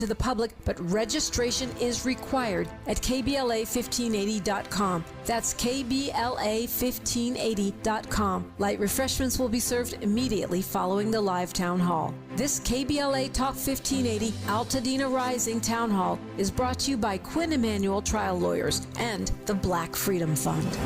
to the public, but registration is required at KBLA1580.com. That's KBLA1580.com. Light refreshments will be served immediately following the live town hall. This KBLA Talk 1580 Altadena Rising Town Hall is brought to you by Quinn Emanuel Trial Lawyers and the Black Freedom Fund.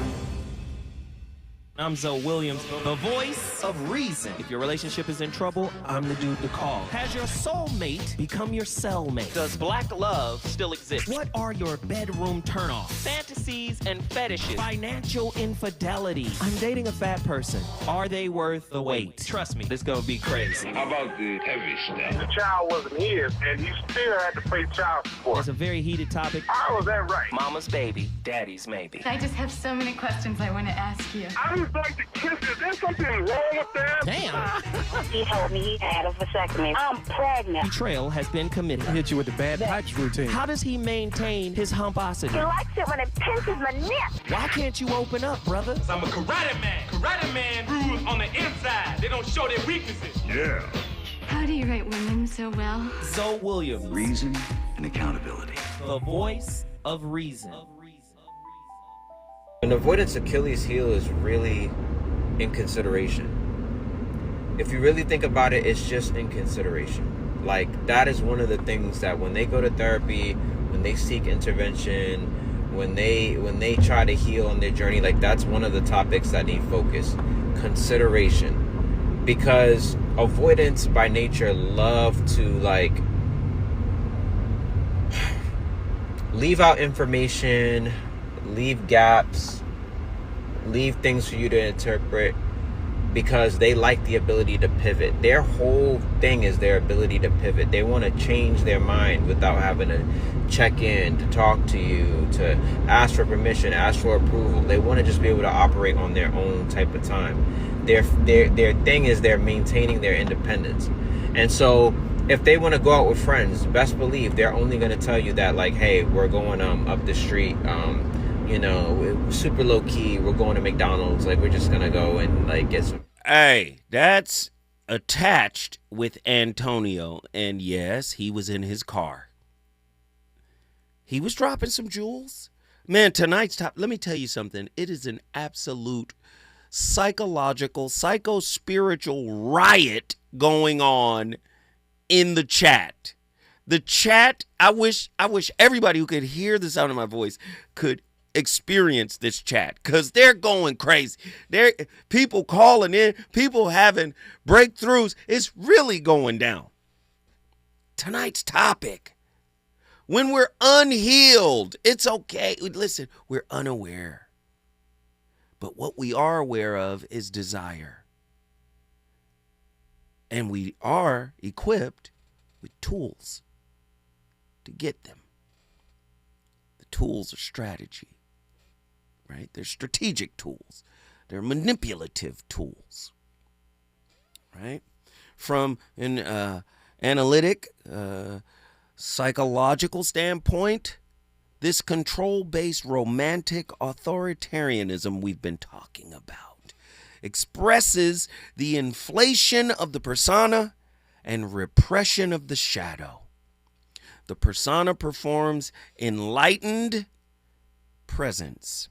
I'm Zoe Williams, the voice of reason. If your relationship is in trouble, I'm the dude to call. Has your soulmate become your cellmate? Does black love still exist? What are your bedroom turnoffs? Fantasies and fetishes. Financial infidelity. I'm dating a fat person. Are they worth the wait? Trust me, this gonna be crazy. How about the heavy stuff? The child wasn't his, and he still had to pay child support. It's a very heated topic. How was that right? Mama's baby, daddy's maybe. I just have so many questions I want to ask you. I was like to kiss it. Is there something wrong with that? Damn. He told me he had a vasectomy. I'm pregnant. Betrayal has been committed. Hit you with the bad pipes routine. How does he maintain his humposity? He likes it when it pinches my neck. Why can't you open up, brother? I'm a karate man. Karate man rules on the inside. They don't show their weaknesses. Yeah. How do you write women so well? Zoe Williams, Reason and accountability. the voice of reason. An avoidance Achilles heel is really inconsideration. If you really think about it, it's just inconsideration. Like, that is one of the things that when they go to therapy, when they seek intervention, when they try to heal on their journey, like, that's one of the topics that need focus. Consideration. Because avoidance by nature love to, like, leave out information, leave gaps, leave things for you to interpret, because they like the ability to pivot. Their whole thing is their ability to pivot. They want to change their mind without having to check in, to talk to you, to ask for permission, ask for approval. They want to just be able to operate on their own type of time. Their thing is they're maintaining their independence. And so if they want to go out with friends, best believe they're only going to tell you that, like, hey, we're going up the street, super low key, we're going to McDonald's, like, we're just gonna go and, like, get some. Hey, that's attached with Antonio, and yes, he was in his car. He was dropping some jewels. Man, tonight's top, let me tell you something. It is an absolute psychological, psycho-spiritual riot going on in the chat. The chat, I wish everybody who could hear the sound of my voice could experience this chat, because they're going crazy. There, people calling in, people having breakthroughs. It's really going down. Tonight's topic: when we're unhealed, it's okay. Listen, we're unaware, but what we are aware of is desire, and we are equipped with tools to get them. The tools are strategy. Right? They're strategic tools. They're manipulative tools. Right? From an analytic, psychological standpoint, this control-based romantic authoritarianism we've been talking about expresses the inflation of the persona and repression of the shadow. The persona performs enlightened presence.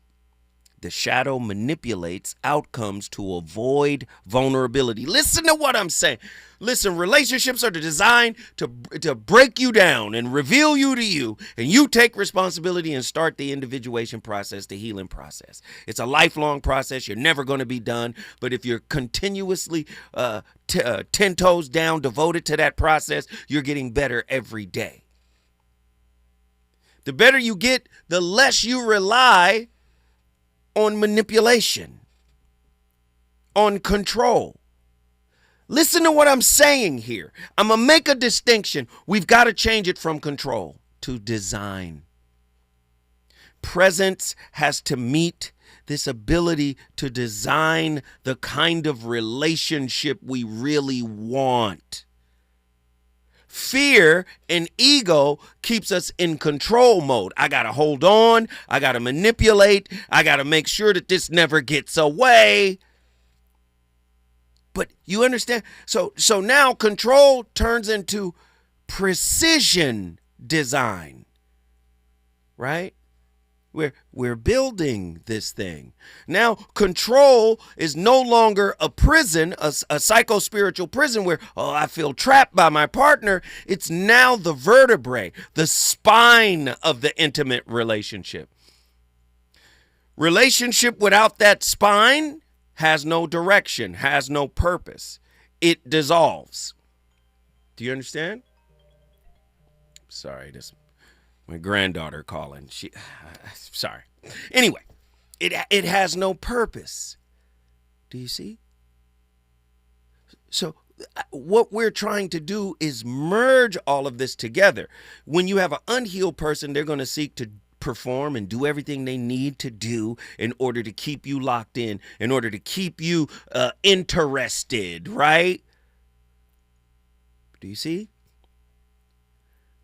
The shadow manipulates outcomes to avoid vulnerability. Listen to what I'm saying. Listen, relationships are designed to break you down and reveal you to you, and you take responsibility and start the individuation process, the healing process. It's a lifelong process. You're never going to be done, but if you're continuously 10 toes down, devoted to that process, you're getting better every day. The better you get, the less you rely on manipulation, on control. Listen to what I'm saying here. I'm going to make a distinction. We've got to change it from control to design. Presence has to meet this ability to design the kind of relationship we really want. Fear and ego keeps us in control mode. I got to hold on. I got to manipulate. I got to make sure that this never gets away. But you understand? So now control turns into precision design, right? We're building this thing. Now, control is no longer a prison, a psycho-spiritual prison where, oh, I feel trapped by my partner. It's now the vertebrae, the spine of the intimate relationship. Relationship without that spine has no direction, has no purpose. It dissolves. Do you understand? Sorry, this my granddaughter calling. Sorry. Anyway, it has no purpose. Do you see? So what we're trying to do is merge all of this together. When you have an unhealed person, they're going to seek to perform and do everything they need to do in order to keep you locked in order to keep you interested, right? Do you see?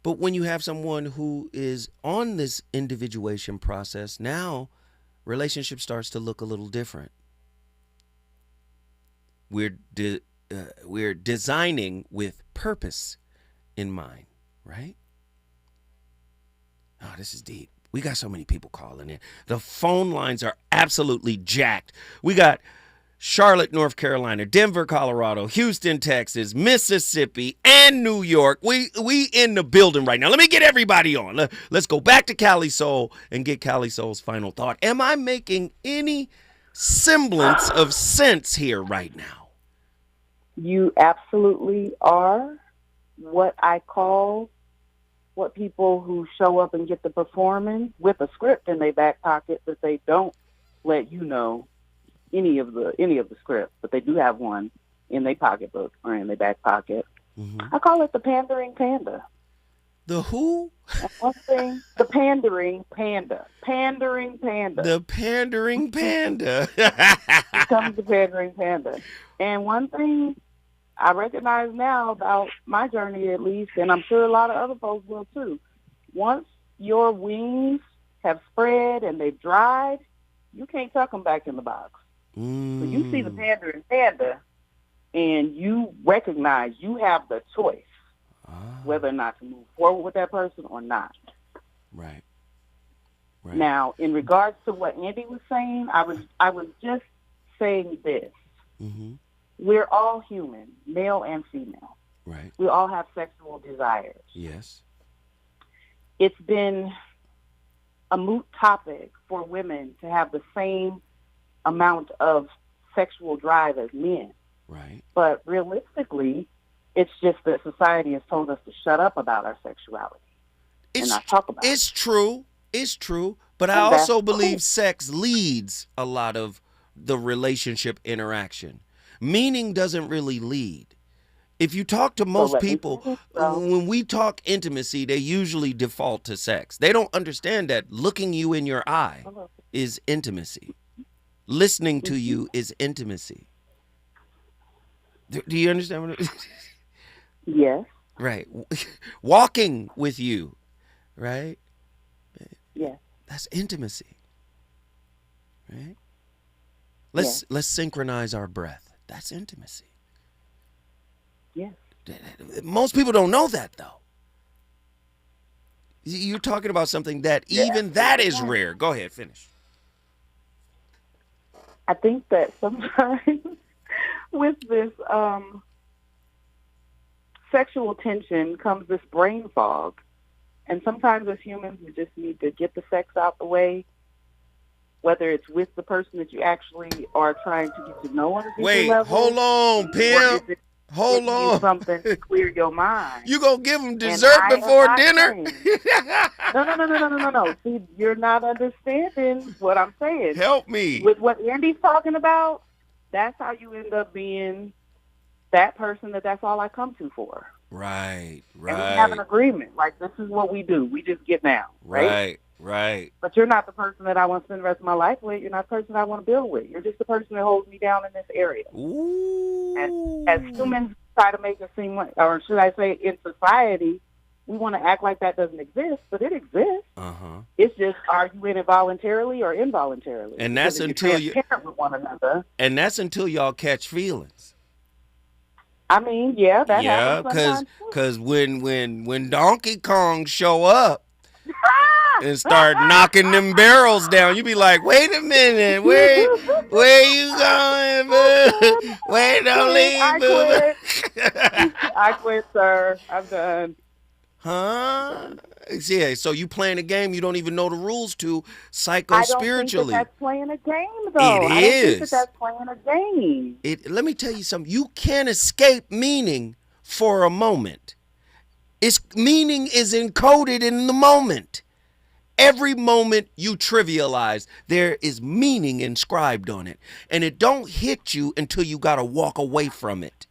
But when you have someone who is on this individuation process, now relationship starts to look a little different. We're designing with purpose in mind, right? Oh, this is deep. We got so many people calling in. The phone lines are absolutely jacked. We got Charlotte, North Carolina, Denver, Colorado, Houston, Texas, Mississippi, and New York. We in the building right now. Let me get everybody on. Let's go back to Cali Soul and get Cali Soul's final thought. Am I making any semblance of sense here right now? You absolutely are. What people who show up and get the performance with a script in their back pocket, but they don't let you know any of the script, but they do have one in their pocketbook or in their back pocket. Mm-hmm. I call it the pandering panda. The who? And one thing, the pandering panda. Pandering panda. The pandering panda. Becomes the pandering panda. And one thing I recognize now about my journey, at least, and I'm sure a lot of other folks will too. Once your wings have spread and they've dried, you can't tuck them back in the box. So you see the pandering panda, and you recognize you have the choice whether or not to move forward with that person or not. Right. Now, in regards to what Andy was saying, I was just saying this. Mm-hmm. We're all human, male and female. Right. We all have sexual desires. Yes. It's been a moot topic for women to have the same amount of sexual drive as men. Right. But realistically, it's just that society has told us to shut up about our sexuality and not talk about it. It's true. It's true. But I also believe sex leads a lot of the relationship interaction. Meaning doesn't really lead. If you talk to most people, when we talk intimacy, they usually default to sex. They don't understand that looking you in your eye is intimacy. Listening to you is intimacy. Do you understand what Yes. Right. Walking with you, right? Yes. That's intimacy. Right? Let's synchronize our breath. That's intimacy. Yes. Most people don't know that, though. You're talking about something that even that is rare. Go ahead, finish. I think that sometimes with this sexual tension comes this brain fog. And sometimes as humans, we just need to get the sex out the way, whether it's with the person that you actually are trying to get to know on a deeper level. Hold on, Pimp. Hold on. Something to clear your mind. You gonna give them dessert before dinner? No. See, you're not understanding what I'm saying. Help me. With what Andy's talking about, that's how you end up being that person that's all I come to for. Right. And we have an agreement. Like, this is what we do. We just get down. Right. But you're not the person that I want to spend the rest of my life with. You're not the person I want to build with. You're just the person that holds me down in this area. Ooh. And as humans try to make it seem like, or should I say in society, we want to act like that doesn't exist, but it exists. It's just, are you in it voluntarily or involuntarily? And that's until you're transparent with one another. And that's until y'all catch feelings. I mean, yeah, that Yeah, happens sometimes. cause when Donkey Kong show up and start knocking them barrels down, you be like, wait a minute, where you going, boo? Wait, don't leave, I boo. quit. I quit, sir. I'm done. Huh? Yeah, so you playing a game you don't even know the rules to I don't think psycho-spiritually. that's playing a game, though. It I don't think is. that's playing a game. Let me tell you something. You can't escape meaning for a moment. Its meaning is encoded in the moment. Every moment you trivialize, there is meaning inscribed on it. And it don't hit you until you got to walk away from it.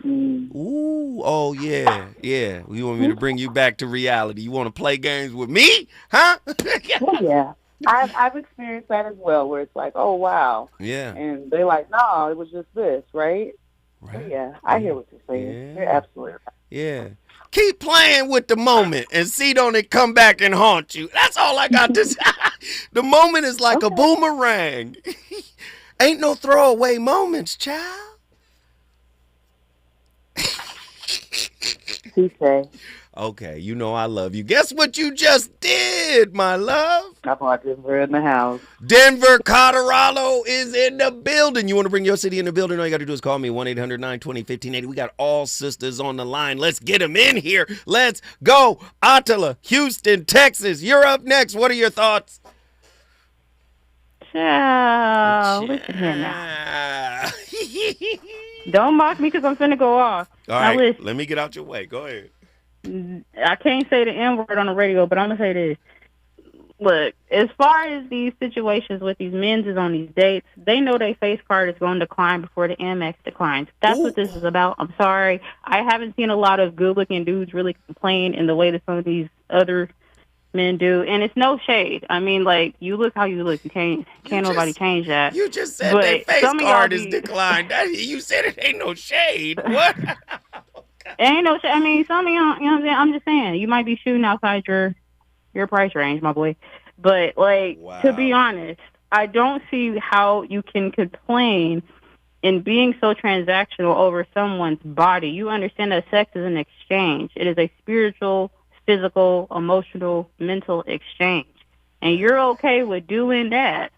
Ooh, oh yeah. You want me to bring you back to reality? You want to play games with me? Huh? Well, yeah. I've experienced that as well, where it's like, oh, wow. Yeah. And they're like, no, it was just this, right? Right. So, yeah, I hear what you're saying. Yeah. You're absolutely right. Yeah. Keep playing with the moment and see don't it come back and haunt you. That's all I got to say. The moment is like a boomerang. Ain't no throwaway moments, child. He say. Okay, you know I love you. Guess what you just did, my love? I bought Denver in the house. Denver, Colorado is in the building. You want to bring your city in the building? All you got to do is call me, 1-800-920-1580. We got all sisters on the line. Let's get them in here. Let's go. Attila, Houston, Texas. You're up next. What are your thoughts? Child, listen here now. Don't mock me because I'm finna go off. All now right, listen. let me get out your way. Go ahead. I can't say the N-word on the radio, but I'm going to say this. Look, as far as these situations with these men's is on these dates, they know their face card is going to decline before the Amex declines. That's what this is about. I'm sorry. I haven't seen a lot of good-looking dudes really complain in the way that some of these other men do, and it's no shade. I mean, like, you look how you look. You can't nobody change that. You just said their face card is declined. You said it ain't no shade. What? Ain't no shade. I mean, some of y'all, you know what I'm saying? I'm just saying, you might be shooting outside your price range, my boy. But, like, to be honest, I don't see how you can complain in being so transactional over someone's body. You understand that sex is an exchange. It is a spiritual, physical, emotional, mental exchange. And you're okay with doing that,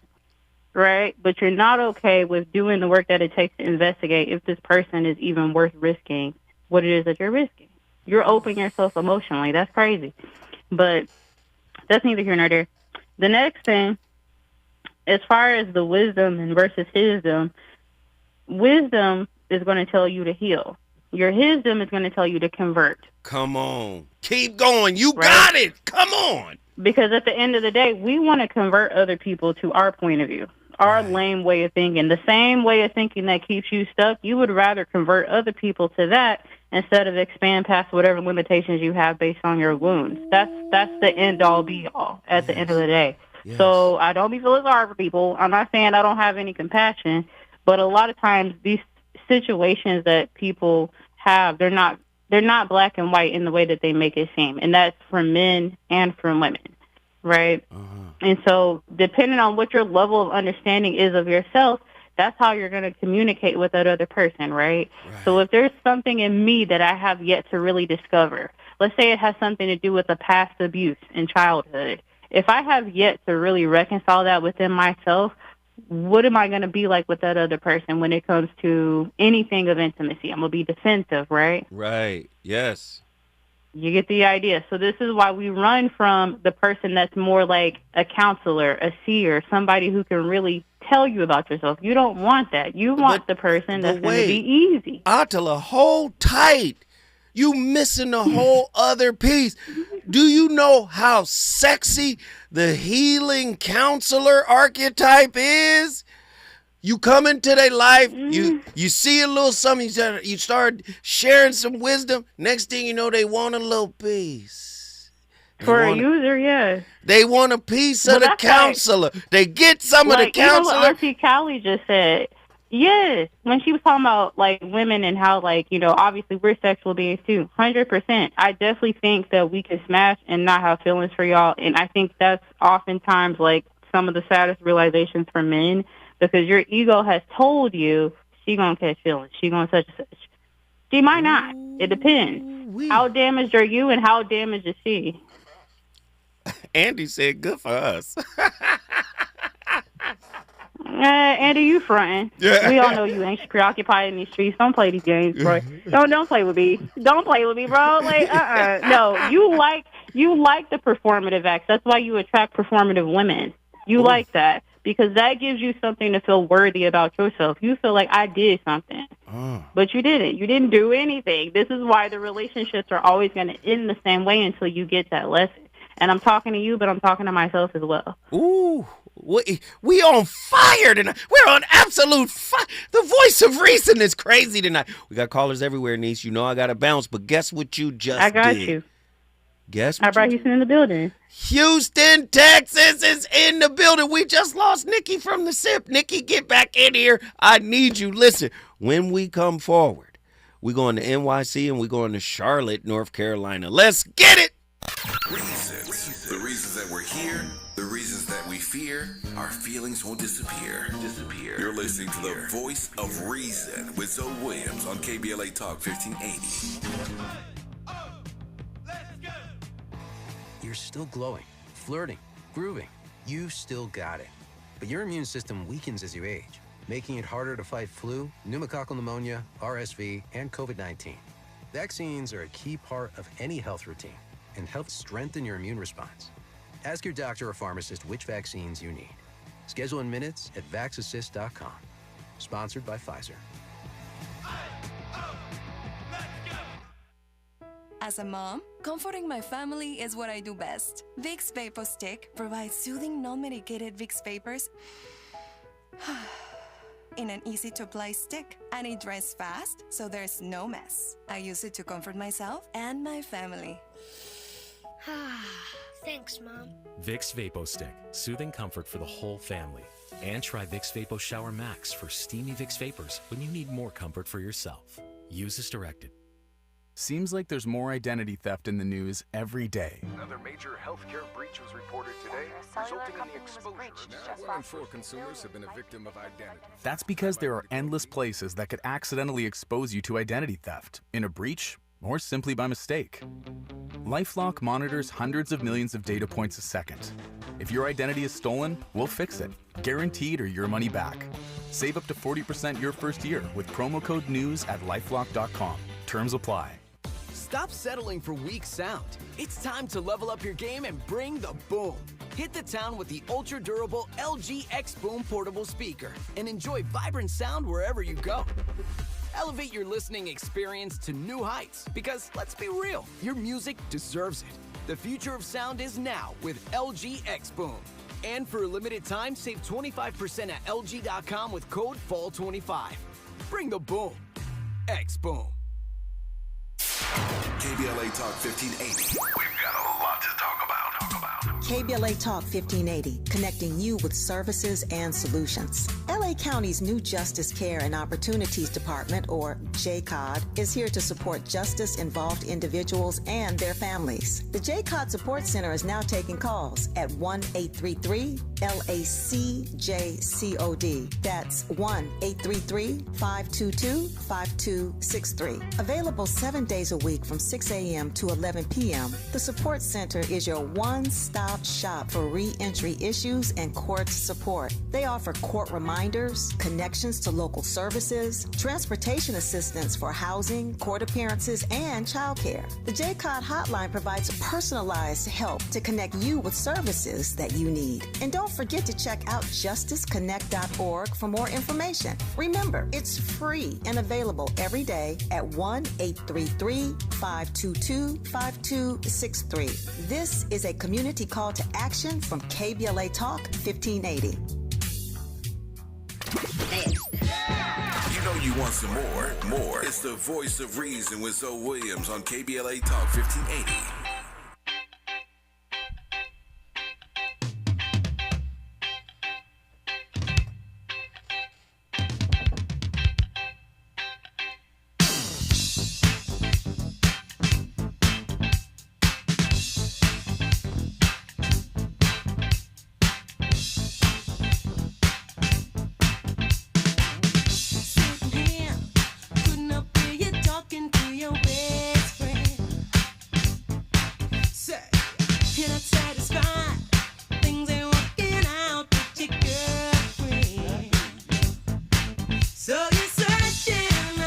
right? But you're not okay with doing the work that it takes to investigate if this person is even worth risking what it is that you're risking. You're opening yourself emotionally. That's crazy. But that's neither here nor there. The next thing, as far as the wisdom and versus hisdom, wisdom is going to tell you to heal. Your hisdom is going to tell you to convert. Come on. Keep going. You got it. Come on. Because at the end of the day, we want to convert other people to our point of view, our lame way of thinking. The same way of thinking that keeps you stuck, you would rather convert other people to that instead of expand past whatever limitations you have based on your wounds. That's the end-all, be-all at the end of the day. Yes. So I don't be feeling sorry for people. I'm not saying I don't have any compassion, but a lot of times these situations that people have, they're not black and white in the way that they make it seem, and that's for men and for women, right? And so depending on what your level of understanding is of yourself, that's how you're going to communicate with that other person, right? So if there's something in me that I have yet to really discover, let's say it has something to do with a past abuse in childhood, if I have yet to really reconcile that within myself, what am I going to be like with that other person when it comes to anything of intimacy? I'm going to be defensive, right? Right. Yes. You get the idea. So this is why we run from the person that's more like a counselor, a seer, somebody who can really tell you about yourself. You don't want that. You want the person that's going to be easy. Attila, hold tight. You missing the whole other piece. Do you know how sexy the healing counselor archetype is? You come into their life, you see a little something, you start sharing some wisdom. Next thing you know, they want a little piece. For a user, yeah. They want a piece of the counselor. They get some of the counselor. You know what Auntie Callie just said? Yes, when she was talking about, like, women and how, like, you know, obviously we're sexual beings too, 100%. I definitely think that we can smash and not have feelings for y'all, and I think that's oftentimes, like, some of the saddest realizations for men, because your ego has told you she gonna catch feelings. She gonna such and such. She might not. It depends. How damaged are you and how damaged is she? Andy said, good for us. Andy, you fronting. Yeah. We all know you ain't preoccupied in these streets. Don't play these games, bro. Don't play with me. Don't play with me, bro. Like, No, you like the performative acts. That's why you attract performative women. You like that because that gives you something to feel worthy about yourself. You feel like I did something, but you didn't. You didn't do anything. This is why the relationships are always going to end the same way until you get that lesson. And I'm talking to you, but I'm talking to myself as well. Ooh. We on fire tonight. We're on absolute fire. The voice of reason is crazy tonight. We got callers everywhere, niece. You know I got to bounce, but guess what you just did? I got you. Guess what? I brought Houston in the building. Houston, Texas is in the building. We just lost Nikki from the SIP. Nikki, get back in here. I need you. Listen, when we come forward, we're going to NYC and we're going to Charlotte, North Carolina. Let's get it. Reasons. The reasons that we're here, the reasons that we fear, our feelings won't disappear. You're listening to the voice of reason with Zoe Williams on KBLA Talk 1580. You're still glowing, flirting, grooving. You've still got it. But your immune system weakens as you age, making it harder to fight flu, pneumococcal pneumonia, RSV, and COVID-19. Vaccines are a key part of any health routine and help strengthen your immune response. Ask your doctor or pharmacist which vaccines you need. Schedule in minutes at vaxassist.com. Sponsored by Pfizer. As a mom, comforting my family is what I do best. Vicks Vapor Stick provides soothing, non-medicated Vicks Vapors in an easy-to-apply stick, and it dries fast, so there's no mess. I use it to comfort myself and my family. Thanks, Mom. Vicks Vapo Stick, soothing comfort for the whole family. And try Vicks Vapo Shower Max for steamy Vicks Vapors when you need more comfort for yourself. Use as directed. Seems like there's more identity theft in the news every day. Another major healthcare breach was reported today, resulting in the exposure of 1 in 4 consumers have been a victim of identity. That's because there are endless places that could accidentally expose you to identity theft, in a breach, or simply by mistake. LifeLock monitors hundreds of millions of data points a second. If your identity is stolen, we'll fix it, guaranteed or your money back. Save up to 40% your first year with promo code NEWS at lifelock.com. Terms apply. Stop settling for weak sound. It's time to level up your game and bring the boom. Hit the town with the ultra-durable LG X Boom portable speaker and enjoy vibrant sound wherever you go. Elevate your listening experience to new heights because, let's be real, your music deserves it. The future of sound is now with LG X Boom. And for a limited time, save 25% at LG.com with code FALL25. Bring the boom. X Boom. KBLA Talk 1580. We've got a lot to talk about. KBLA Talk 1580, connecting you with services and solutions. LA County's new Justice Care and Opportunities Department, or JCOD, is here to support justice-involved individuals and their families. The JCOD Support Center is now taking calls at 1-833-LACJCOD. That's 1-833-522-5263. Available 7 days a week from 6 a.m. to 11 p.m. The Support Center is your one-stop shop for re-entry issues and court support. They offer court reminders, connections to local services, transportation assistance for housing, court appearances, and childcare. The JCOD hotline provides personalized help to connect you with services that you need. And don't forget to check out justiceconnect.org for more information. Remember, it's free and available every day at 1-833-522-5263. This is a community call to action from KBLA Talk 1580. You know you want some more. It's the voice of reason with Zoe Williams on KBLA Talk 1580. You're not satisfied. Things ain't working out with your girlfriend. So you're searching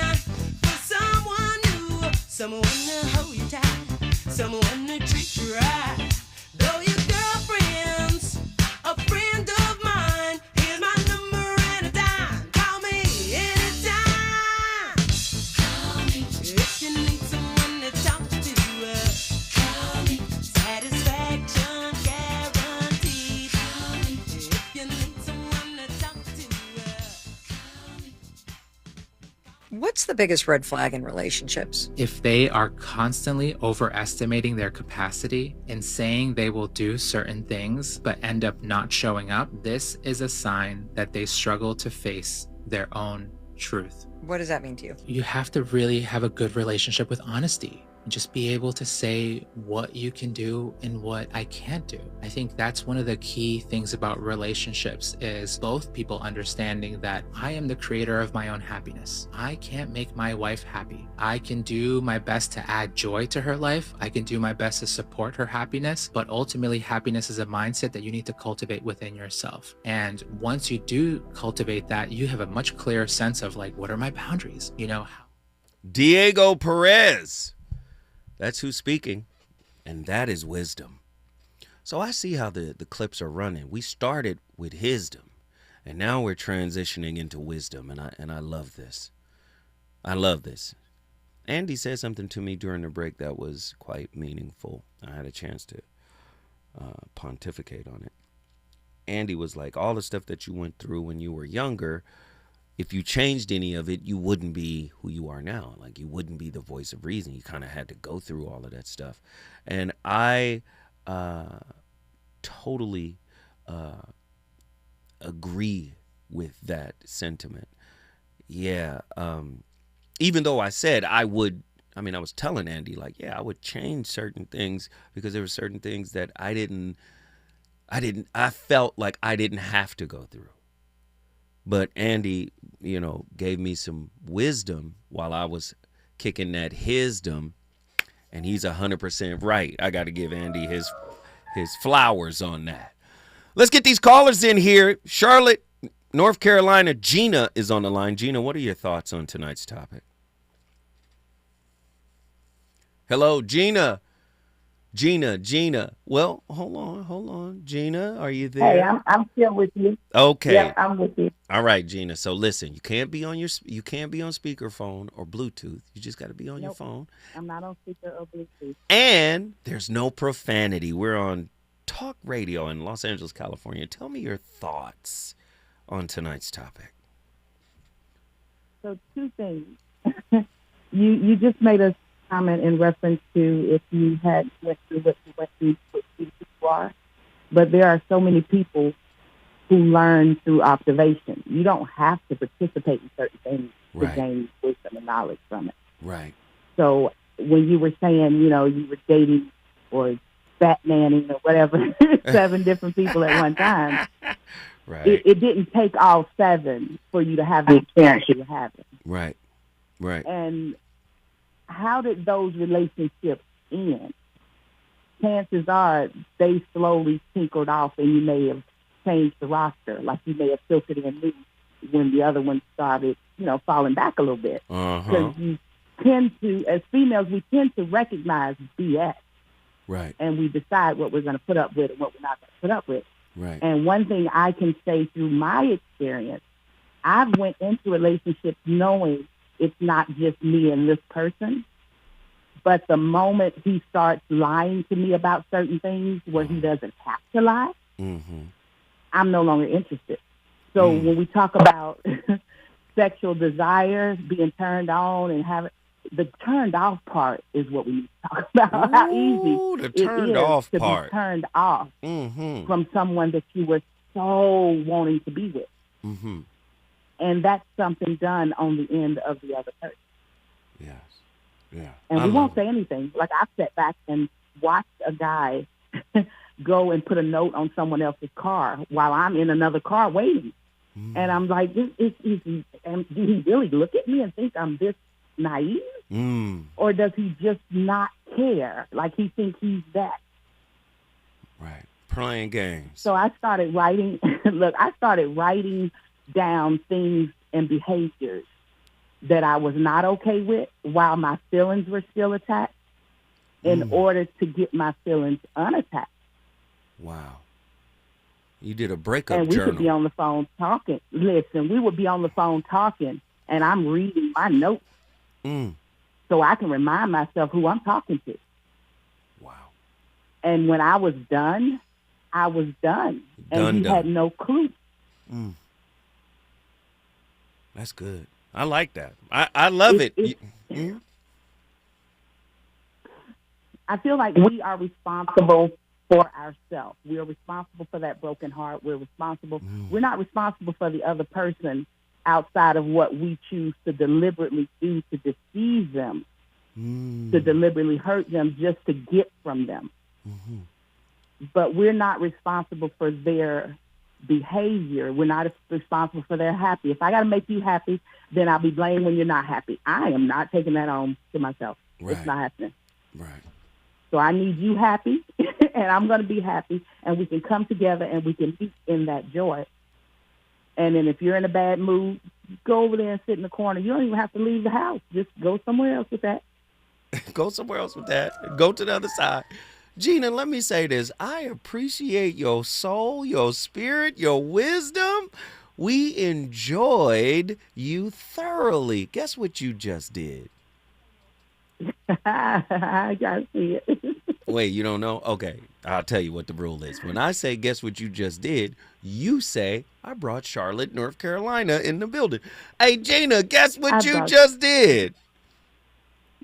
for someone new, someone to hold you tight, someone to treat you right. Though your girlfriend's a friend of mine, here's my number and a dime. Call me anytime. Call me if you need someone to talk to. Call me. Satisfaction guaranteed. Call me if you need someone to talk to. What's the biggest red flag in relationships? If they are constantly overestimating their capacity and saying they will do certain things but end up not showing up, this is a sign that they struggle to face their own truth. What does that mean to you? You have to really have a good relationship with honesty. Just be able to say what you can do and what I can't do. I think that's one of the key things about relationships is both people understanding that I am the creator of my own happiness. I can't make my wife happy. I can do my best to add joy to her life. I can do my best to support her happiness, but ultimately happiness is a mindset that you need to cultivate within yourself. And once you do cultivate that, you have a much clearer sense of like, what are my boundaries? You know, Diego Perez. That's who's speaking, and that is wisdom. So I see how the clips are running. We started with hisdom, and now we're transitioning into wisdom, and I love this. I love this. Andy said something to me during the break that was quite meaningful. I had a chance to pontificate on it. Andy was like, all the stuff that you went through when you were younger, if you changed any of it, you wouldn't be who you are now. Like, you wouldn't be the voice of reason. You kind of had to go through all of that stuff. And I totally agree with that sentiment. Yeah. Even though I said I was telling Andy, like, yeah, I would change certain things because there were certain things that I felt like I didn't have to go through. But Andy, gave me some wisdom while I was kicking that hisdom, and he's 100% right. I got to give Andy his flowers on that. Let's get these callers in here. Charlotte, North Carolina, Gina is on the line. Gina, what are your thoughts on tonight's topic? Hello, Gina. Gina. Well, hold on. Gina, are you there? Hey, I'm still with you. Okay. Yeah, I'm with you. All right, Gina. So listen, you can't be on speakerphone or Bluetooth. You just got to be on your phone. I'm not on speaker or Bluetooth. And there's no profanity. We're on talk radio in Los Angeles, California. Tell me your thoughts on tonight's topic. So 2 things. You just made a comment in reference to if you had went through what you are, but there are so many people who learn through observation. You don't have to participate in certain things to gain wisdom and knowledge from it. Right. So when you were saying, you were dating or fat nanning or whatever, 7 different people at one time, right? It didn't take all 7 for you to have the experience you were having. Right. And how did those relationships end? Chances are they slowly tinkered off, and you may have changed the roster. Like you may have filtered in new when the other one started, falling back a little bit. Because you tend to, as females, we tend to recognize BS. Right. And we decide what we're going to put up with and what we're not going to put up with. Right. And one thing I can say through my experience, I've went into relationships knowing it's not just me and this person, but the moment he starts lying to me about certain things where he doesn't have to lie, I'm no longer interested. So when we talk about sexual desire, being turned on and having, the turned off part is what we need to talk about. How easy the turned off to part. Be turned off from someone that you were so wanting to be with. And that's something done on the end of the other person. Yes. Yeah. And we won't say anything. Like, I've sat back and watched a guy go and put a note on someone else's car while I'm in another car waiting. And I'm like, do he really look at me and think I'm this naive? Or does he just not care? Like, he thinks he's that. Right. Playing games. So I started writing. Look, I started writing down things and behaviors that I was not okay with while my feelings were still attached in order to get my feelings unattached. Wow. You did a breakup and we journal. could be on the phone talking. Listen, we would be on the phone talking, and I'm reading my notes so I can remind myself who I'm talking to. Wow. And when I was done, I was done. And he had no clue. That's good. I like that. I love it. I feel like we are responsible for ourselves. We are responsible for that broken heart. We're responsible. We're not responsible for the other person outside of what we choose to deliberately do to deceive them, to deliberately hurt them just to get from them. But we're not responsible for their behavior. We're not responsible for their happy. If I got to make you happy, then I'll be blamed when you're not happy. I am not taking that on to myself. Right. It's not happening. Right. So I need you happy, and I'm going to be happy, and we can come together and we can meet in that joy. And then if you're in a bad mood, go over there and sit in the corner. You don't even have to leave the house. Just go somewhere else with that. Go somewhere else with that. Go to the other side. Gina, let me say this. I appreciate your soul, your spirit, your wisdom. We enjoyed you thoroughly. Guess what you just did? I got to see it. Wait, you don't know? Okay, I'll tell you what the rule is. When I say, guess what you just did, you say, I brought Charlotte, North Carolina in the building. Hey, Gina, guess what you just did?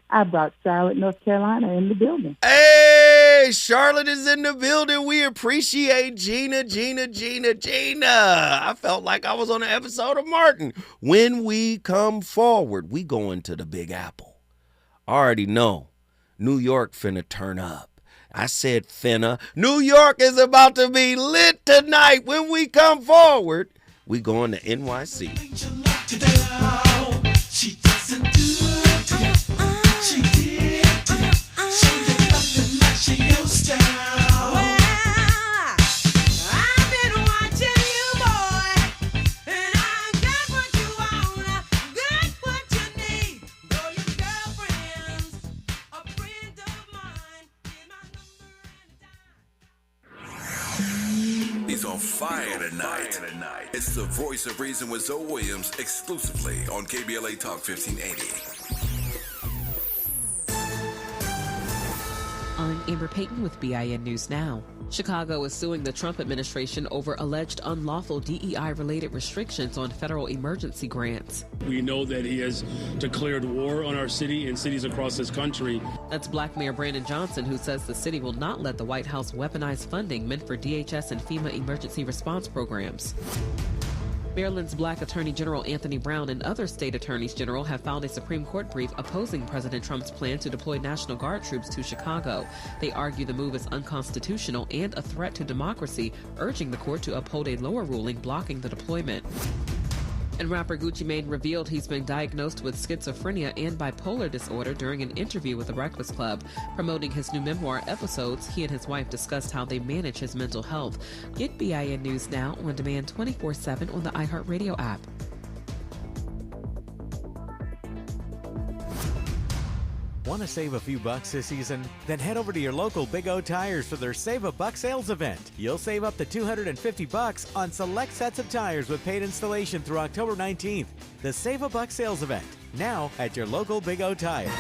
I brought Charlotte, North Carolina in the building. Hey, Charlotte is in the building. We appreciate Gina. I felt like I was on an episode of Martin. When we come forward, we going to the Big Apple. I already know. New York finna turn up. I said finna. New York is about to be lit tonight. When we come forward, we going to NYC. She doesn't do it to you. She did to you. She did nothing like she used to. Well, I've been watching you, boy, and I got what you want, got what you need. Though your girlfriend's a friend of mine, here's my number. He's on fire tonight. It's the Voice of Reason with Zoe Williams, exclusively on KBLA Talk 1580. I'm Amber Payton with BIN News Now. Chicago is suing the Trump administration over alleged unlawful DEI-related restrictions on federal emergency grants. We know that he has declared war on our city and cities across this country. That's Black Mayor Brandon Johnson, who says the city will not let the White House weaponize funding meant for DHS and FEMA emergency response programs. Maryland's Black Attorney General Anthony Brown and other state attorneys general have filed a Supreme Court brief opposing President Trump's plan to deploy National Guard troops to Chicago. They argue the move is unconstitutional and a threat to democracy, urging the court to uphold a lower ruling blocking the deployment. And rapper Gucci Mane revealed he's been diagnosed with schizophrenia and bipolar disorder during an interview with The Breakfast Club. Promoting his new memoir, Episodes, he and his wife discussed how they manage his mental health. Get BIN News Now on demand 24/7 on the iHeartRadio app. Want to save a few bucks this season? Then head over to your local Big O Tires for their Save a Buck sales event. You'll save up to $250 on select sets of tires with paid installation through October 19th. The Save a Buck sales event, now at your local Big O Tires.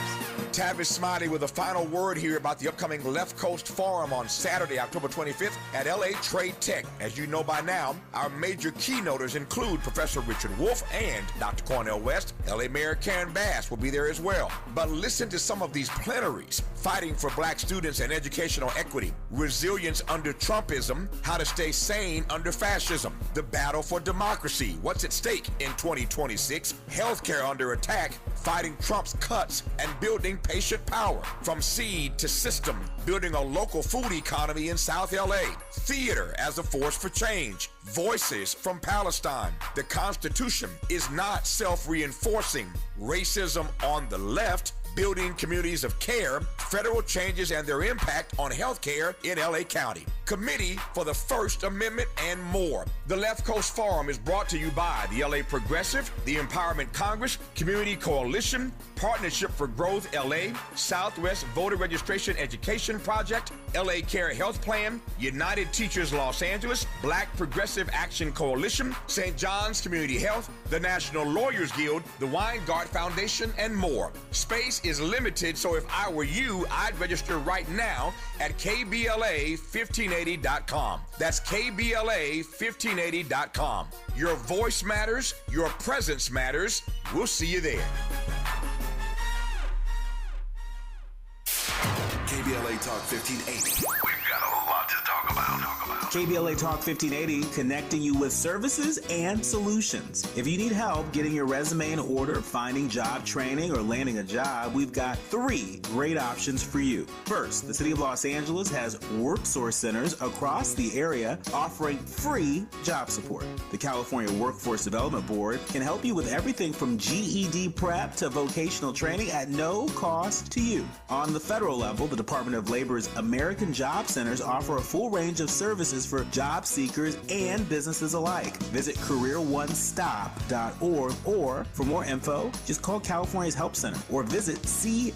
Tavis Smiley with a final word here about the upcoming Left Coast Forum on Saturday, October 25th at LA Trade Tech. As you know by now, our major keynoters include Professor Richard Wolff and Dr. Cornel West. LA Mayor Karen Bass will be there as well. But listen to some of these plenaries: fighting for black students and educational equity, resilience under Trumpism, how to stay sane under fascism, the battle for democracy, what's at stake in 2026, healthcare under attack, fighting Trump's cuts, and building patient power from seed to system, building a local food economy in South LA, theater as a force for change, voices from Palestine. The Constitution is not self-reinforcing. Racism on the left, building communities of care, federal changes and their impact on healthcare in LA County. Committee for the First Amendment, and more. The Left Coast Forum is brought to you by the LA Progressive, the Empowerment Congress, Community Coalition, Partnership for Growth LA, Southwest Voter Registration Education Project, LA Care Health Plan, United Teachers Los Angeles, Black Progressive Action Coalition, St. John's Community Health, the National Lawyers Guild, the Weingart Foundation, and more. Space is limited, so if I were you, I'd register right now at KBLA1580.com. That's KBLA1580.com. Your voice matters, your presence matters. We'll see you there. KBLA Talk 1580. We've got a lot to talk about. KBLA Talk 1580, connecting you with services and solutions. If you need help getting your resume in order, finding job training, or landing a job, we've got 3 great options for you. First, the City of Los Angeles has WorkSource centers across the area offering free job support. The California Workforce Development Board can help you with everything from GED prep to vocational training at no cost to you. On the federal level, the Department of Labor's American Job Centers offer a full range of services for job seekers and businesses alike. Visit careeronestop.org, or for more info, just call California's Help Center or visit cwdb.ca.gov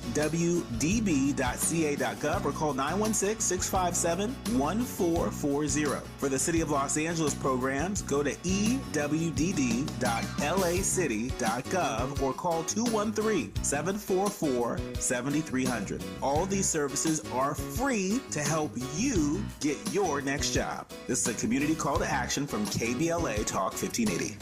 or call 916-657-1440. For the City of Los Angeles programs, go to ewdd.lacity.gov or call 213-744-7300. All these services are free to help you get your next job. This is a community call to action from KBLA Talk 1580.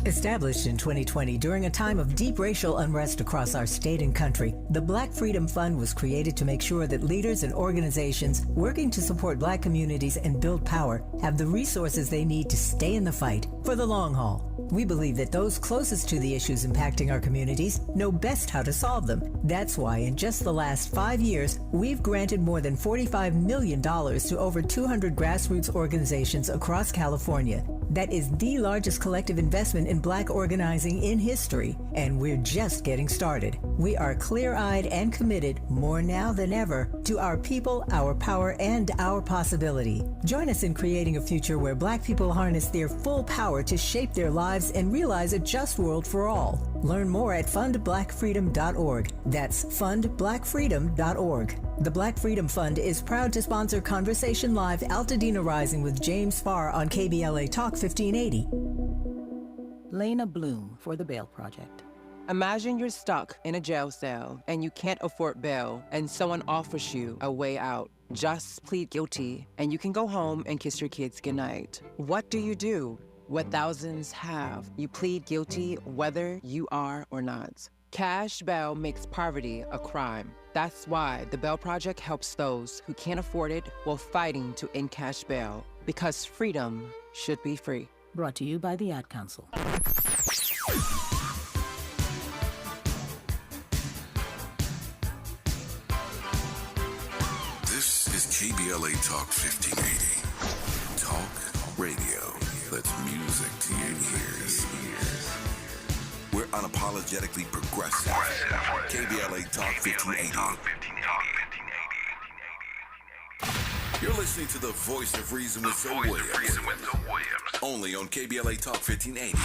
Established in 2020 during a time of deep racial unrest across our state and country, the Black Freedom Fund was created to make sure that leaders and organizations working to support Black communities and build power have the resources they need to stay in the fight for the long haul. We believe that those closest to the issues impacting our communities know best how to solve them. That's why in just the last 5 years, we've granted more than $45 million to over 200 grassroots organizations across California. That is the largest collective investment in Black organizing in history, and we're just getting started. We are clear-eyed and committed, more now than ever, to our people, our power, and our possibility. Join us in creating a future where Black people harness their full power to shape their lives and realize a just world for all. Learn more at fundblackfreedom.org. That's fundblackfreedom.org. The Black Freedom Fund is proud to sponsor Conversation Live Altadena Rising with James Farr on KBLA Talk 1580. Lena Bloom for the Bail Project. Imagine you're stuck in a jail cell and you can't afford bail and someone offers you a way out. Just plead guilty and you can go home and kiss your kids goodnight. What do? What thousands have. You plead guilty whether you are or not. Cash bail makes poverty a crime. That's why the Bail Project helps those who can't afford it while fighting to end cash bail. Because freedom should be free. Brought to you by the Ad Council. This is KBLA Talk 1580. Talk radio. That's music to your ears. We're unapologetically progressive. KBLA Talk 1580. You're listening to the voice of reason with Zoe Williams. Only on KBLA Talk 1580.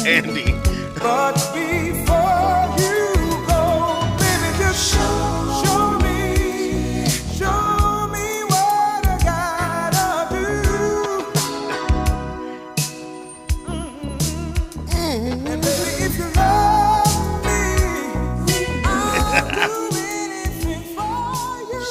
Andy. But before you go, baby, just show me what I gotta do. And baby, if you love me, I'll do anything for you.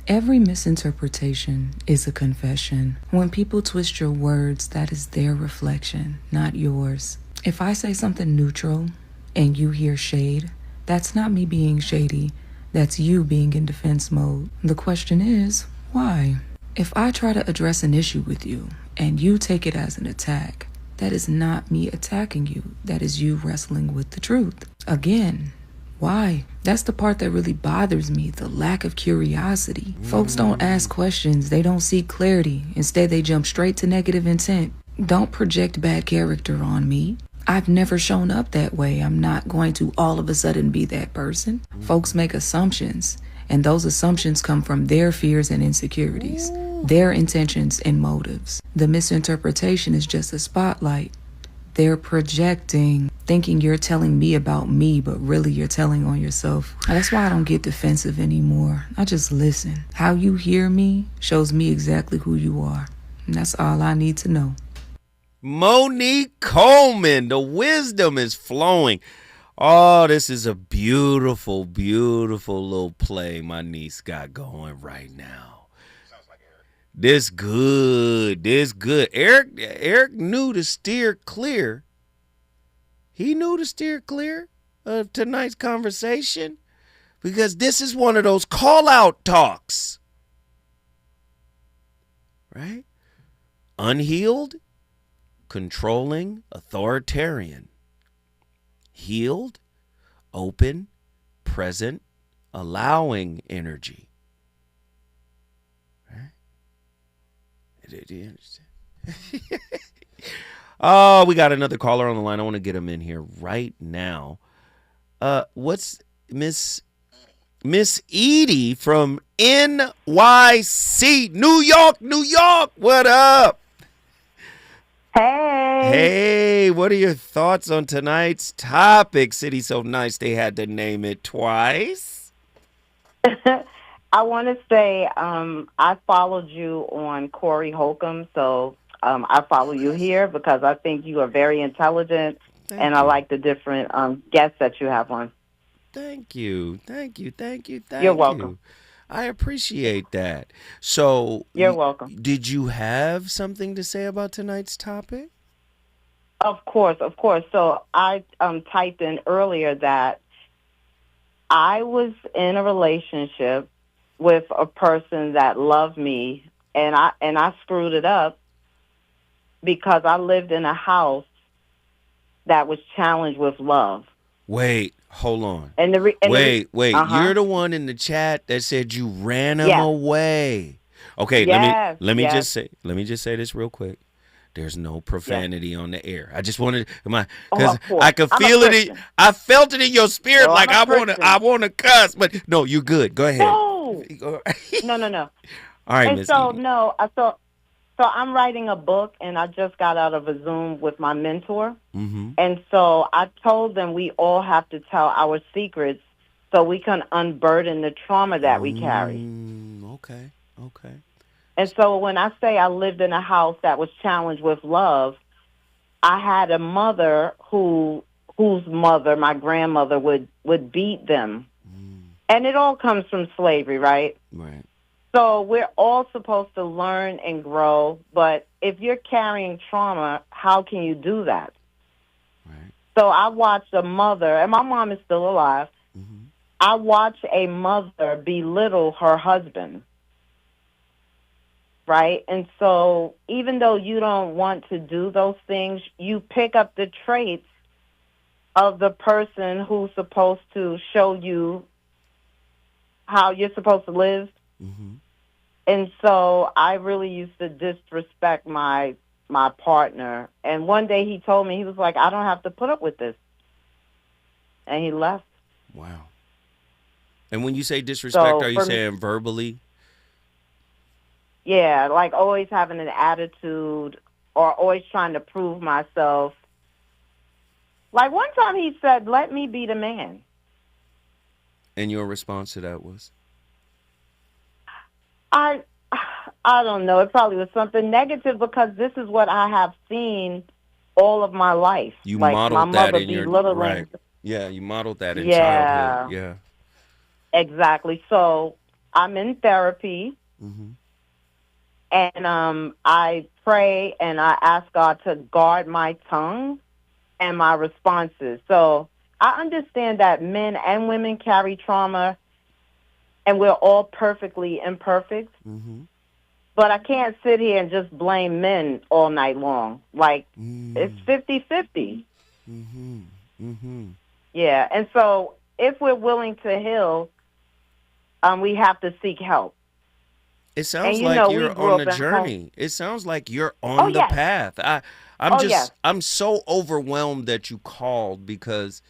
Every misinterpretation is a confession. When people twist your words, that is their reflection, not yours. If I say something neutral and you hear shade, that's not me being shady. That's you being in defense mode. The question is, why? If I try to address an issue with you and you take it as an attack, that is not me attacking you. That is you wrestling with the truth. Again, why? That's the part that really bothers me, the lack of curiosity. Folks don't ask questions, they don't seek clarity. Instead, they jump straight to negative intent. Don't project bad character on me. I've never shown up that way. I'm not going to all of a sudden be that person. Folks make assumptions, and those assumptions come from their fears and insecurities, their intentions and motives. The misinterpretation is just a spotlight. They're projecting, thinking you're telling me about me, but really you're telling on yourself. That's why I don't get defensive anymore. I just listen. How you hear me shows me exactly who you are. And that's all I need to know. Monique Coleman, the wisdom is flowing. Oh, this is a beautiful, beautiful little play my niece got going right now. This good. Eric knew to steer clear. He knew to steer clear of tonight's conversation because this is one of those call-out talks. Right? Unhealed, controlling, authoritarian. Healed, open, present, allowing energy. Do you understand? Oh, we got another caller on the line. I want to get him in here right now. What's Miss Edie from NYC, New York? What up? Hey, what are your thoughts on tonight's topic? City so nice they had to name it twice. I want to say I followed you on Corey Holcomb, so I follow you here because I think you are very intelligent, and I like the different guests that you have on. Thank you. You're welcome. I appreciate that. So, you're welcome. Did you have something to say about tonight's topic? Of course. So I typed in earlier that I was in a relationship with a person that loved me, and I screwed it up because I lived in a house that was challenged with love. Wait, hold on. Wait. Uh-huh. You're the one in the chat that said you ran him away. Okay, let me just say this real quick. There's no profanity on the air. I just wanted because I could feel it. I felt it in your spirit, like I want to cuss, but no, you're good. Go ahead. No. All right, and Miss so Edie. so I'm writing a book, and I just got out of a Zoom with my mentor, and so I told them we all have to tell our secrets so we can unburden the trauma that we carry. Okay. And so when I say I lived in a house that was challenged with love, I had a mother whose mother, my grandmother, would beat them. And it all comes from slavery, right? Right. So we're all supposed to learn and grow, but if you're carrying trauma, how can you do that? Right. So I watched a mother, and my mom is still alive. I watched a mother belittle her husband. Right? And so even though you don't want to do those things, you pick up the traits of the person who's supposed to show you how you're supposed to live. And so I really used to disrespect my partner. And one day he told me, he was like, I don't have to put up with this. And he left. Wow. And when you say disrespect, So are you saying verbally? Yeah, like always having an attitude, or always trying to prove myself. Like one time he said, let me be the man. And your response to that was? I don't know. It probably was something negative because this is what I have seen all of my life. You like modeled my that mother in your belittling. right. Yeah, you modeled that in Yeah. childhood. Yeah. Exactly. So I'm in therapy, and I pray and I ask God to guard my tongue and my responses. So I understand that men and women carry trauma, and we're all perfectly imperfect. But I can't sit here and just blame men all night long. Like, it's 50-50. Yeah, and so if we're willing to heal, we have to seek help. It sounds And, like we you're grew on up the in journey. It sounds like you're on the yes. path. I'm so overwhelmed that you called because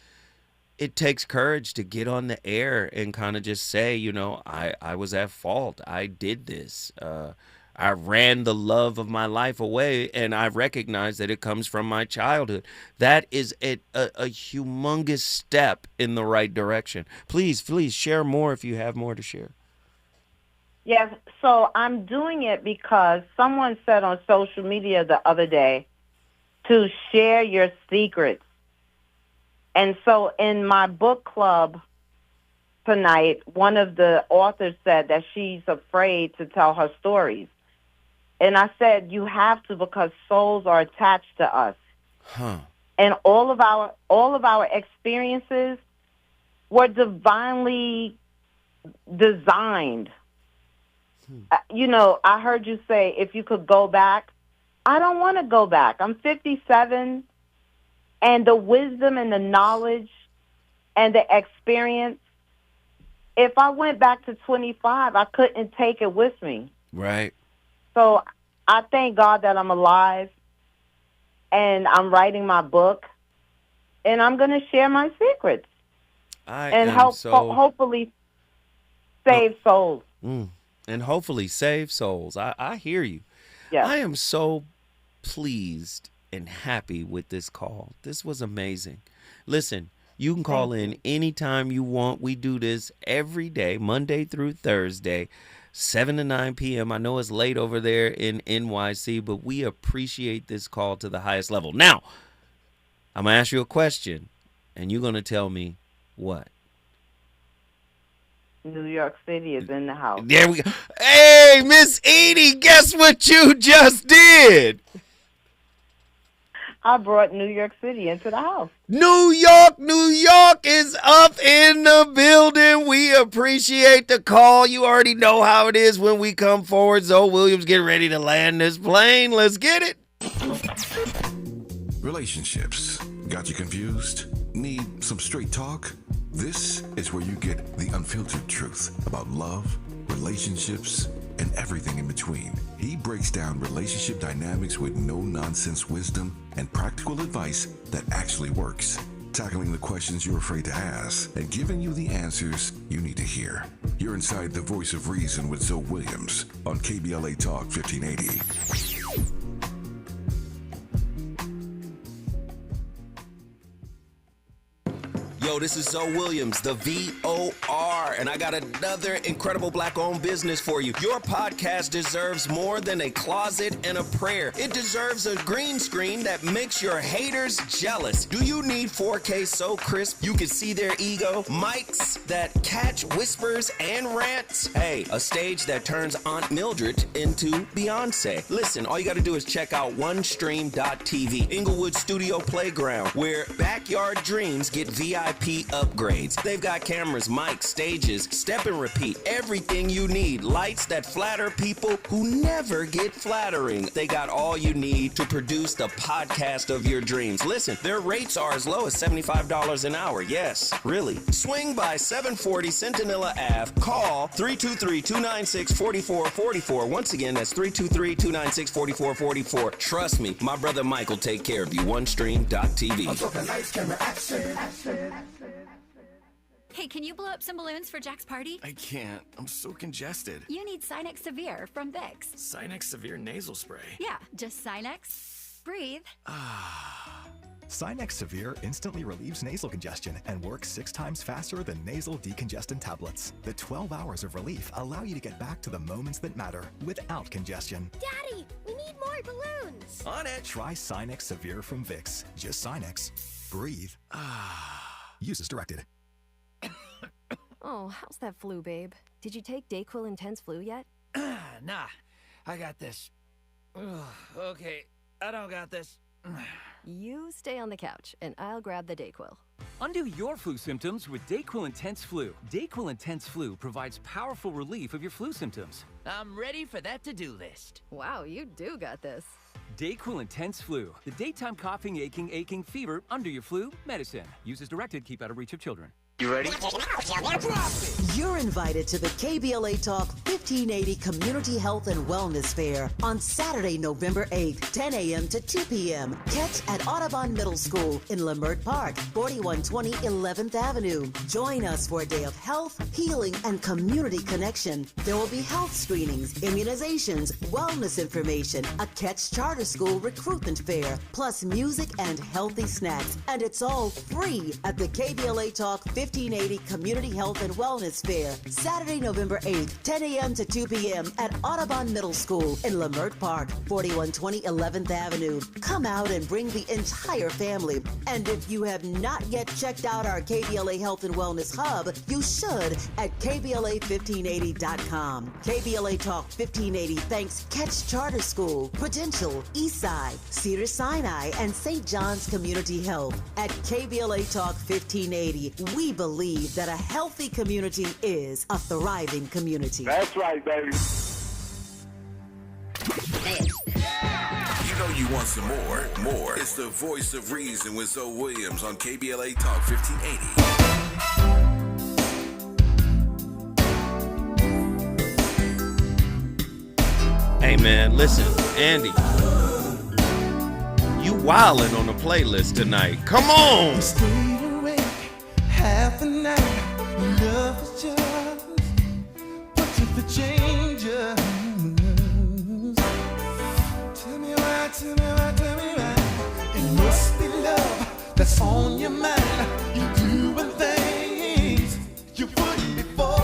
it takes courage to get on the air and kind of just say, I was at fault. I did this. I ran the love of my life away, and I recognize that it comes from my childhood. That is a humongous step in the right direction. Please share more if you have more to share. Yes, so I'm doing it because someone said on social media the other day to share your secrets. And so in my book club tonight, one of the authors said that she's afraid to tell her stories. And I said, you have to, because souls are attached to us. And all of our experiences were divinely designed. I heard you say, if you could go back. I don't want to go back. I'm 57, and the wisdom and the knowledge and the experience, if I went back to 25, I couldn't take it with me. Right. So I thank God that I'm alive, and I'm writing my book, and I'm going to share my secrets hopefully save souls. And hopefully save souls. I hear you. Yes. I am so pleased and happy with this call. This was amazing. Listen, you can call in anytime you want. We do this every day, Monday through Thursday, 7 to 9 p.m. I know it's late over there in NYC, but we appreciate this call to the highest level. Now, I'm going to ask you a question, and you're going to tell me what? New York City is in the house. There we go. Hey, Miss Edie, guess what you just did? I brought New York City into the house. New York is up in the building. We appreciate the call. You already know how it is when we come forward. Zoe Williams, get ready to land this plane. Let's get it. Relationships. Got you confused? Need some straight talk? This is where you get the unfiltered truth about love, relationships, and everything in between. He breaks down relationship dynamics with no-nonsense wisdom and practical advice that actually works. Tackling the questions you're afraid to ask and giving you the answers you need to hear. You're inside the voice of reason with Zoe Williams on KBLA Talk 1580. Yo, this is Zoe Williams, the VOR, and I got another incredible black-owned business for you. Your podcast deserves more than a closet and a prayer. It deserves a green screen that makes your haters jealous. Do you need 4K so crisp you can see their ego? Mics that catch whispers and rants? Hey, a stage that turns Aunt Mildred into Beyonce. Listen, all you got to do is check out onestream.tv, Inglewood Studio Playground, where backyard dreams get VIP upgrades. They've got cameras, mics, stages, step and repeat, everything you need. Lights that flatter people who never get flattering. They got all you need to produce the podcast of your dreams. Listen, their rates are as low as $75 an hour. Yes, really. Swing by 740 Centinela Ave. Call 323-296-4444. Once again, that's 323-296-4444. Trust me, my brother Mike will take care of you. OneStream.tv. Hey, can you blow up some balloons for Jack's party? I can't. I'm so congested. You need Sinex Severe from Vicks. Sinex Severe Nasal Spray. Yeah, just Sinex. Breathe. Sinex Severe instantly relieves nasal congestion and works 6 times faster than nasal decongestant tablets. The 12 hours of relief allow you to get back to the moments that matter without congestion. Daddy, we need more balloons. On it. Try Sinex Severe from Vicks. Just Sinex. Breathe. Use as directed. Oh, how's that flu, babe? Did you take Dayquil Intense Flu yet? Nah, I got this. Ugh, okay, I don't got this. You stay on the couch, and I'll grab the Dayquil. Undo your flu symptoms with Dayquil Intense Flu. Dayquil Intense Flu provides powerful relief of your flu symptoms. I'm ready for that to-do list. Wow, you do got this. Dayquil Intense Flu, the daytime coughing, aching, fever, under your flu medicine. Use as directed, keep out of reach of children. You ready? You're invited to the KBLA Talk 1580 Community Health and Wellness Fair on Saturday, November 8th, 10 a.m. to 2 p.m. Catch at Audubon Middle School in Lamert Park, 4120 11th Avenue. Join us for a day of health, healing, and community connection. There will be health screenings, immunizations, wellness information, a Catch Charter School recruitment fair, plus music and healthy snacks. And it's all free at the KBLA Talk 1580 Community Health and Wellness Fair, Saturday, November 8th, 10 a.m. to 2 p.m. at Audubon Middle School in Lamert Park, 4120 11th Avenue. Come out and bring the entire family. And if you have not yet checked out our KBLA Health and Wellness Hub, you should at KBLA1580.com. KBLA Talk 1580 thanks Catch Charter School, Prudential, Eastside, Cedar Sinai, and St. John's Community Health. At KBLA Talk 1580, we believe that a healthy community is a thriving community. That's right, baby. You know you want some more. It's the voice of reason with Zoe Williams on KBLA Talk 1580. Hey man, listen, Andy, you wildin' on the playlist tonight. Come on. Half the night, love is just pushing for changes. Tell me why, tell me why, tell me why. It must be love that's on your mind. You doing things you wouldn't before.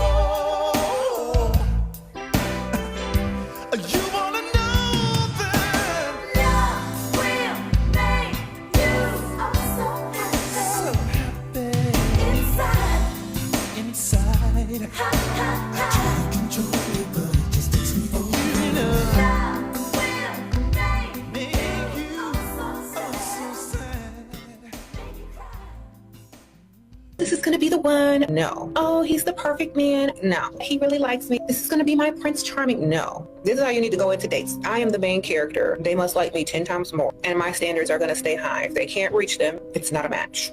You wanna know that love will make you so happy. Inside, I can't control it, but it just takes me over. Love will make you so sad. This is gonna be the one. No. Oh, he's the perfect man. No. He really likes me. This is gonna be my Prince Charming. No. This is how you need to go into dates. I am the main character. They must like me 10 times more. And my standards are gonna stay high. If they can't reach them, it's not a match.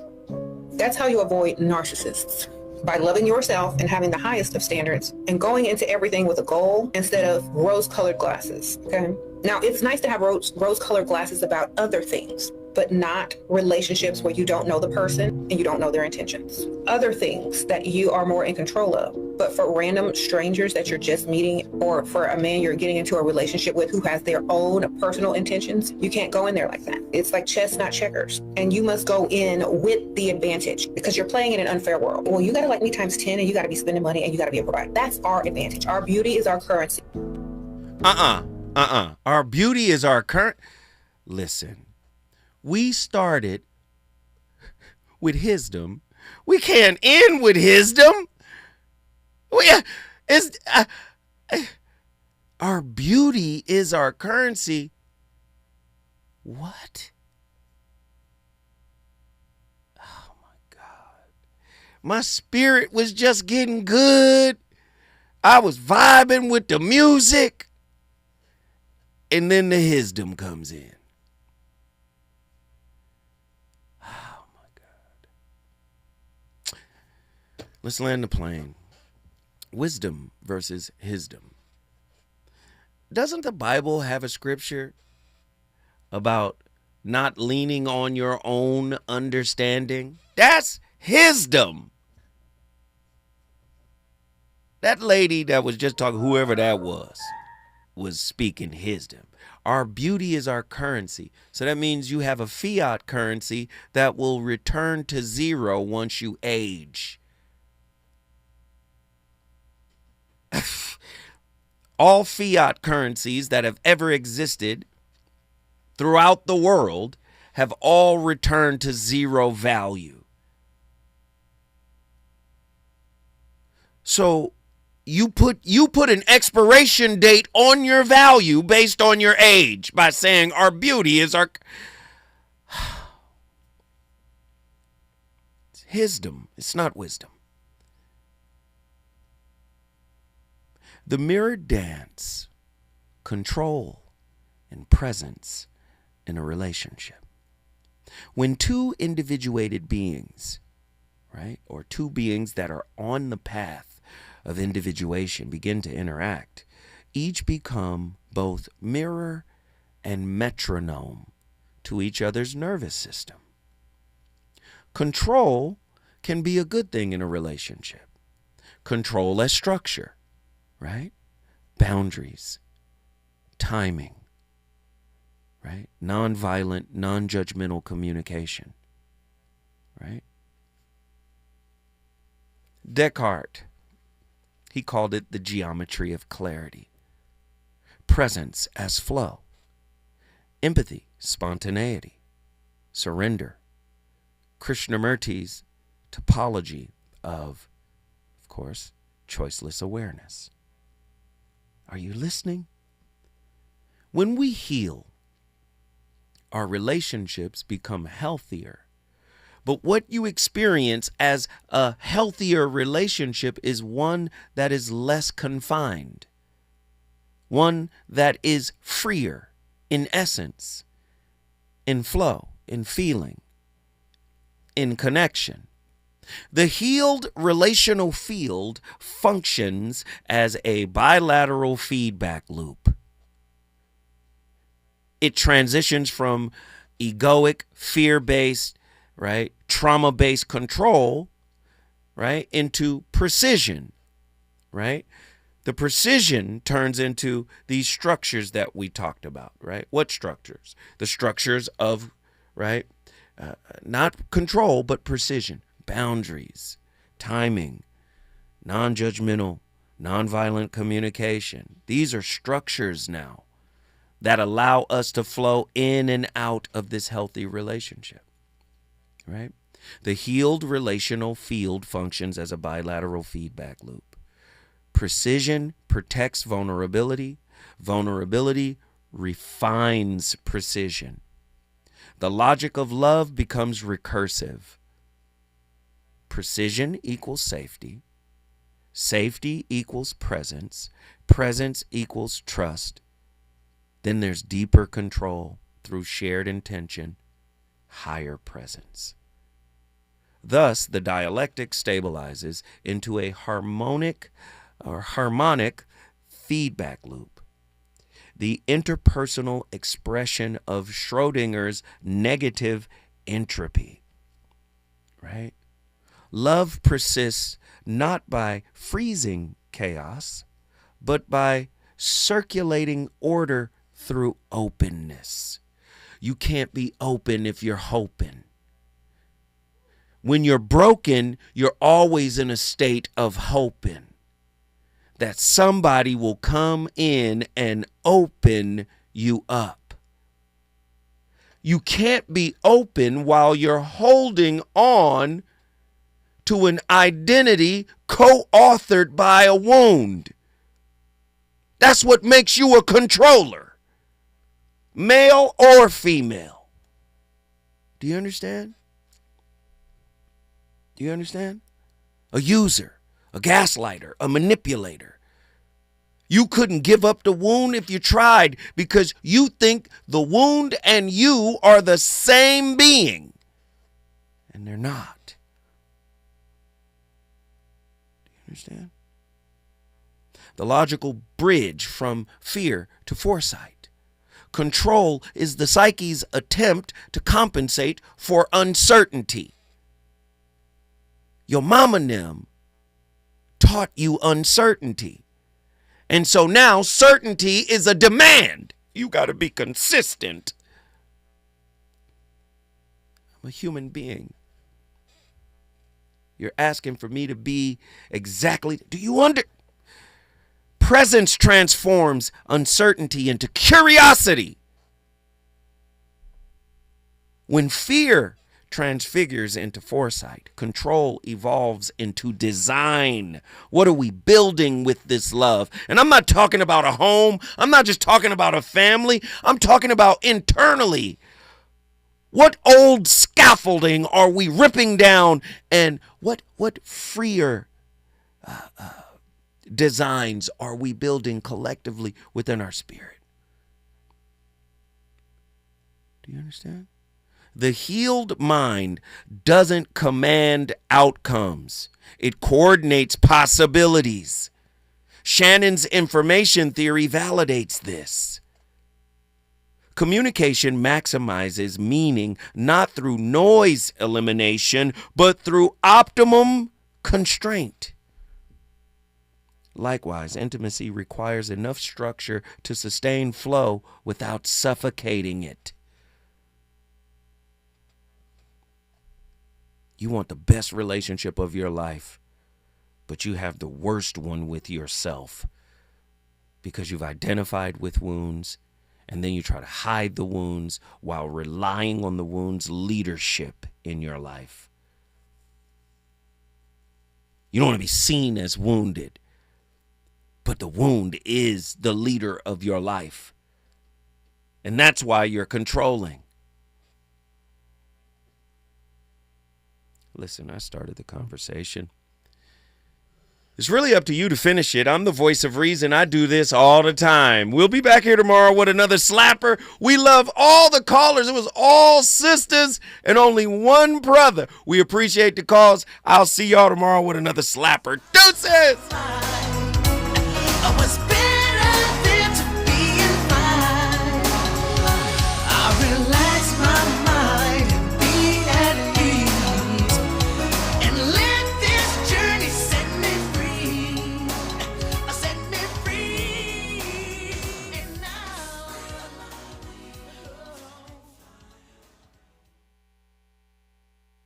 That's how you avoid narcissists. By loving yourself and having the highest of standards and going into everything with a goal instead of rose-colored glasses, okay? Now, it's nice to have rose-colored glasses about other things, but not relationships where you don't know the person and you don't know their intentions. Other things that you are more in control of. But for random strangers that you're just meeting, or for a man you're getting into a relationship with who has their own personal intentions, you can't go in there like that. It's like chess, not checkers. And you must go in with the advantage because you're playing in an unfair world. Well, you gotta like me times 10 and you gotta be spending money and you gotta be a provider. That's our advantage. Our beauty is our currency. Our beauty is our current. Listen, we started with hisdom. We can't end with hisdom. Our beauty is our currency. What? Oh my God. My spirit was just getting good. I was vibing with the music. And then the hisdom comes in. Oh my God. Let's land the plane. Wisdom versus hisdom. Doesn't the Bible have a scripture about not leaning on your own understanding? That's hisdom. That lady that was just talking, whoever that was speaking wisdom. Our beauty is our currency. So that means you have a fiat currency that will return to zero once you age. All fiat currencies that have ever existed throughout the world have all returned to zero value. So you put an expiration date on your value based on your age by saying our beauty is our... It's wisdom. It's not wisdom. The mirror dance, control, and presence in a relationship. When two individuated beings, right, or two beings that are on the path of individuation begin to interact, each become both mirror and metronome to each other's nervous system. Control can be a good thing in a relationship. Control as structure, right? Boundaries, timing, right? Nonviolent, non-judgmental communication, right? Descartes, he called it the geometry of clarity. Presence as flow. Empathy, spontaneity, surrender. Krishnamurti's topology of course, choiceless awareness. Are you listening? When we heal, our relationships become healthier. But what you experience as a healthier relationship is one that is less confined, one that is freer in essence, in flow, in feeling, in connection. The healed relational field functions as a bilateral feedback loop. It transitions from egoic, fear-based, right, trauma-based control, right, into precision, right? The precision turns into these structures that we talked about, right? What structures? The structures of, right, not control, but precision, boundaries, timing, non-judgmental, nonviolent communication. These are structures now that allow us to flow in and out of this healthy relationship, right? The healed relational field functions as a bilateral feedback loop. Precision protects vulnerability. Vulnerability refines precision. The logic of love becomes recursive. Precision equals safety. Safety equals presence. Presence equals trust. Then there's deeper control through shared intention, higher presence. Thus, the dialectic stabilizes into a harmonic feedback loop. The interpersonal expression of Schrodinger's negative entropy, right? Love persists not by freezing chaos, but by circulating order through openness. You can't be open if you're hoping. When you're broken, you're always in a state of hoping that somebody will come in and open you up. You can't be open while you're holding on to an identity co-authored by a wound. That's what makes you a controller, male or female. Do you understand? Do you understand? A user, a gaslighter, a manipulator. You couldn't give up the wound if you tried because you think the wound and you are the same being. And they're not. Do you understand? The logical bridge from fear to foresight. Control is the psyche's attempt to compensate for uncertainty. Your mama and them taught you uncertainty. And so now certainty is a demand. You got to be consistent. I'm a human being. You're asking for me to be exactly. Do you Presence transforms uncertainty into curiosity. When fear transfigures into foresight, control evolves into design. What are we building with this love? And I'm not talking about a home. I'm not just talking about a family. I'm talking about internally. What old scaffolding are we ripping down, and what freer designs are we building collectively within our spirit? Do you understand? The healed mind doesn't command outcomes. It coordinates possibilities. Shannon's information theory validates this. Communication maximizes meaning not through noise elimination, but through optimum constraint. Likewise, intimacy requires enough structure to sustain flow without suffocating it. You want the best relationship of your life, but you have the worst one with yourself because you've identified with wounds, and then you try to hide the wounds while relying on the wounds' leadership in your life. You don't want to be seen as wounded, but the wound is the leader of your life. And that's why you're controlling. Listen, I started the conversation. It's really up to you to finish it. I'm the voice of reason. I do this all the time. We'll be back here tomorrow with another slapper. We love all the callers. It was all sisters and only one brother. We appreciate the calls. I'll see y'all tomorrow with another slapper. Deuces!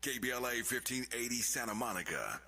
KBLA 1580 Santa Monica